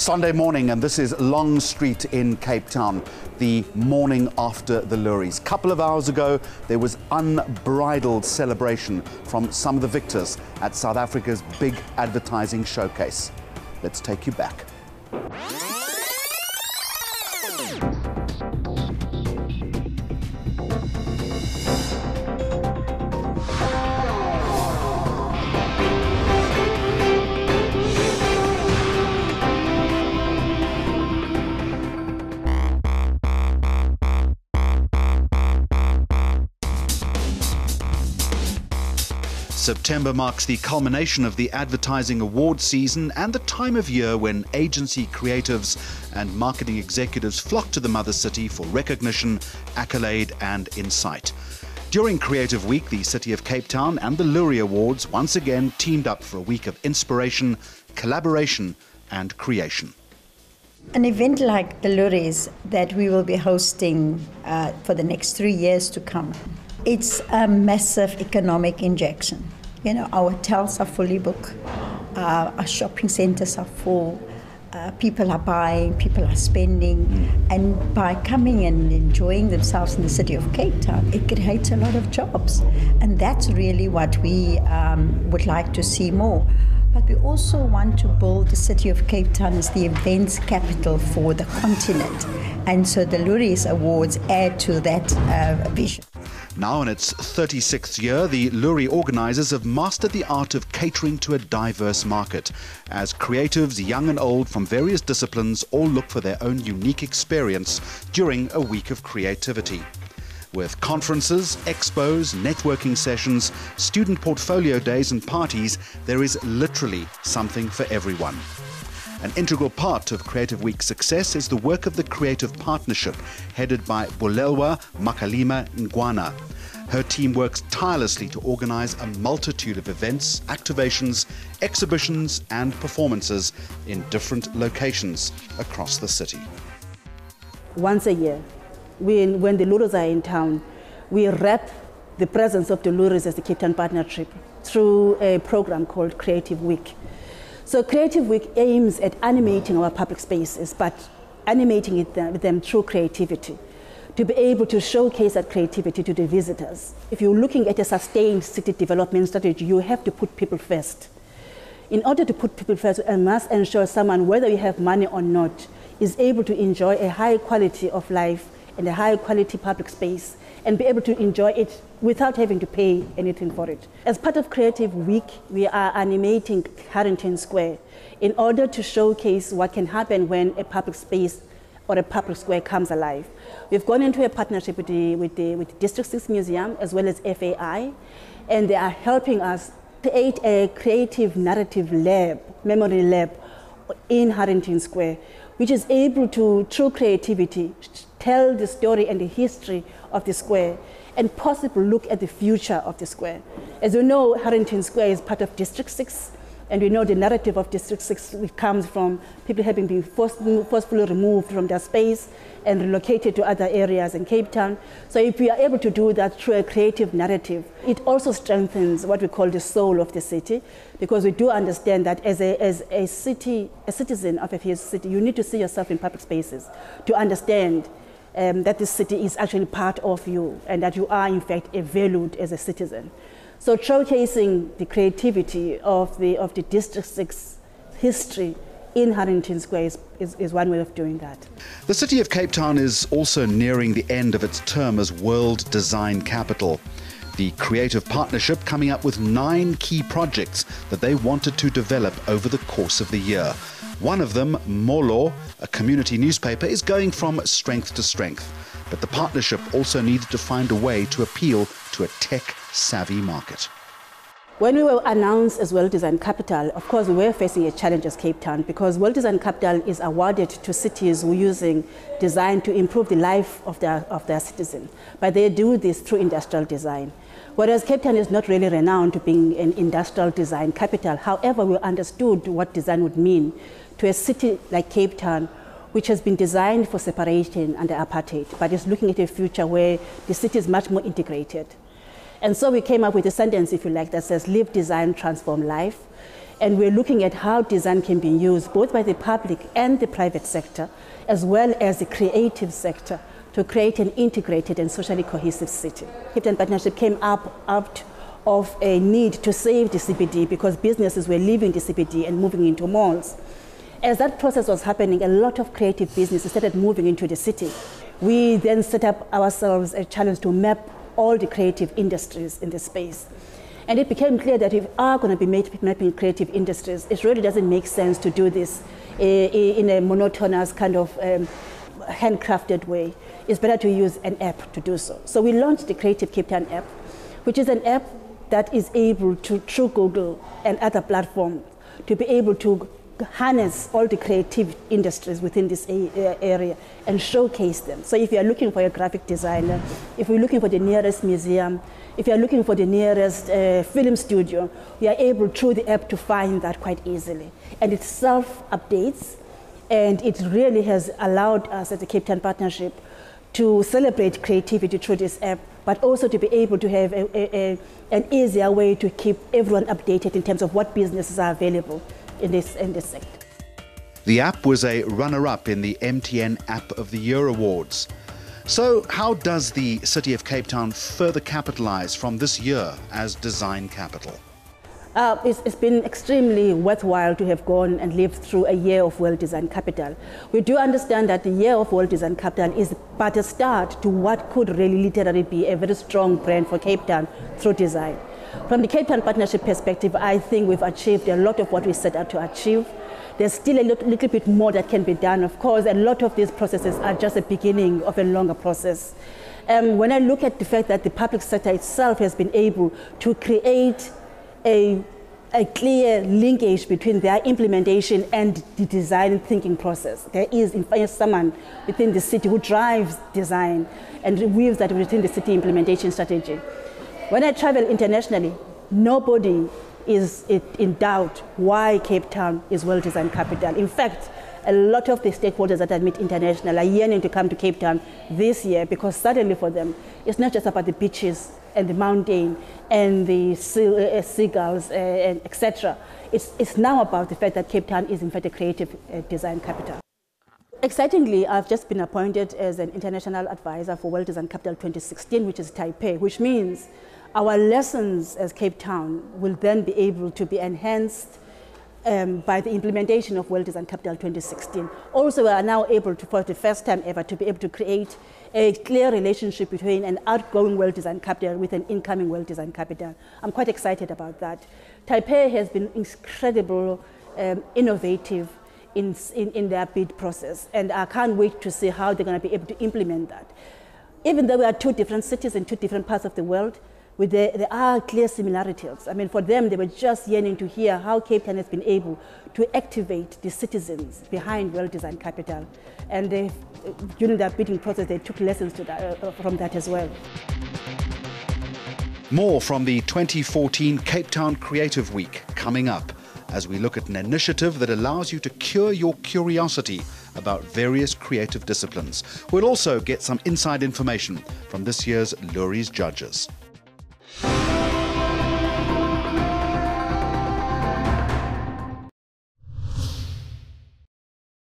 Sunday morning, and this is Long Street in Cape Town, the morning after the Loeries. A couple of hours ago, there was unbridled celebration from some of the victors at South Africa's big advertising showcase. Let's take you back. September marks the culmination of the advertising awards season and the time of year when agency creatives and marketing executives flock to the mother city for recognition, accolade and insight. During Creative Week, the City of Cape Town and the Loerie Awards once again teamed up for a week of inspiration, collaboration and creation. An event like the Loeries that we will be hosting for the next 3 years to come, it's a massive economic injection. You know, our hotels are fully booked, our shopping centres are full, people are buying, people are spending, and by coming and enjoying themselves in the city of Cape Town, it creates a lot of jobs. And that's really what we would like to see more. But we also want to build the city of Cape Town as the events capital for the continent. And so the Loerie Awards add to that vision. Now in its 36th year, the Loerie organisers have mastered the art of catering to a diverse market, as creatives, young and old, from various disciplines all look for their own unique experience during a week of creativity. With conferences, expos, networking sessions, student portfolio days and parties, there is literally something for everyone. An integral part of Creative Week's success is the work of the Creative Partnership, headed by Bolelwa Makalima Ngwana. Her team works tirelessly to organise a multitude of events, activations, exhibitions and performances in different locations across the city. Once a year, when the Loeries are in town, we wrap the presence of the Loeries as the Cape Town Partnership through a program called Creative Week. So Creative Week aims at animating our public spaces, but animating them through creativity, to be able to showcase that creativity to the visitors. If you're looking at a sustained city development strategy, you have to put people first. In order to put people first, I must ensure someone, whether you have money or not, is able to enjoy a high quality of life and a high quality public space and be able to enjoy it without having to pay anything for it. As part of Creative Week, we are animating Harrington Square in order to showcase what can happen when a public space or a public square comes alive. We've gone into a partnership with the District 6 Museum as well as FAI, and they are helping us create a creative narrative lab, memory lab in Harrington Square, which is able to, through creativity, tell the story and the history of the square and possibly look at the future of the square. As you know, Harrington Square is part of District 6, and we know the narrative of District 6 comes from people having been forcefully removed from their space and relocated to other areas in Cape Town. So if we are able to do that through a creative narrative, it also strengthens what we call the soul of the city, because we do understand that as a citizen of a city, you need to see yourself in public spaces to understand that this city is actually part of you and that you are in fact valued as a citizen. So showcasing the creativity of the District 6 history in Harrington Square is one way of doing that. The City of Cape Town is also nearing the end of its term as World Design Capital. The Creative Partnership coming up with 9 key projects that they wanted to develop over the course of the year. One of them, Molo, a community newspaper, is going from strength to strength. But the partnership also needed to find a way to appeal to a tech-savvy market. When we were announced as World Design Capital, of course we were facing a challenge as Cape Town, because World Design Capital is awarded to cities who are using design to improve the life of their citizens. But they do this through industrial design. Whereas Cape Town is not really renowned to being an industrial design capital. However, we understood what design would mean to a city like Cape Town, which has been designed for separation under apartheid, but is looking at a future where the city is much more integrated. And so we came up with a sentence, if you like, that says, live, design, transform life. And we're looking at how design can be used both by the public and the private sector, as well as the creative sector, to create an integrated and socially cohesive city. Cape Town Partnership came out of a need to save the CBD because businesses were leaving the CBD and moving into malls. As that process was happening, a lot of creative businesses started moving into the city. We then set up ourselves a challenge to map all the creative industries in the space. And it became clear that if we are going to be mapping creative industries, it really doesn't make sense to do this in a monotonous kind of handcrafted way. It's better to use an app to do so. So we launched the Creative Cape Town app, which is an app that is able to, through Google and other platforms, to be able to harness all the creative industries within this area and showcase them. So if you are looking for a graphic designer, if you're looking for the nearest museum, if you're looking for the nearest film studio, we are able through the app to find that quite easily. And it self-updates, and it really has allowed us at the Cape Town Partnership to celebrate creativity through this app, but also to be able to have an easier way to keep everyone updated in terms of what businesses are available in this sector. The app was a runner-up in the MTN App of the Year Awards. So how does the City of Cape Town further capitalize from this year as design capital? It's been extremely worthwhile to have gone and lived through a year of World Design Capital. We do understand that the year of World Design Capital is but a start to what could really literally be a very strong brand for Cape Town through design. From the Cape Town Partnership perspective, I think we've achieved a lot of what we set out to achieve. There's still a little bit more that can be done. Of course, a lot of these processes are just the beginning of a longer process. When I look at the fact that the public sector itself has been able to create a clear linkage between their implementation and the design thinking process. There is, in fact, someone within the city who drives design and weaves that within the city implementation strategy. When I travel internationally, nobody is in doubt why Cape Town is World Design Capital. In fact, a lot of the stakeholders that I meet international are yearning to come to Cape Town this year because suddenly for them, it's not just about the beaches and the mountain and the seagulls, and etc. It's now about the fact that Cape Town is in fact a creative design capital. Excitingly, I've just been appointed as an international advisor for World Design Capital 2016, which is Taipei, which means our lessons as Cape Town will then be able to be enhanced by the implementation of World Design Capital 2016. Also, we are now able to, for the first time ever, to be able to create a clear relationship between an outgoing World Design Capital with an incoming World Design Capital. I'm quite excited about that. Taipei has been incredibly innovative in their bid process, and I can't wait to see how they're going to be able to implement that. Even though we are two different cities in two different parts of the world, there are clear similarities. I mean, for them, they were just yearning to hear how Cape Town has been able to activate the citizens behind World Design Capital. And during their bidding process, they took lessons from that as well. More from the 2014 Cape Town Creative Week coming up as we look at an initiative that allows you to cure your curiosity about various creative disciplines. We'll also get some inside information from this year's Loeries judges.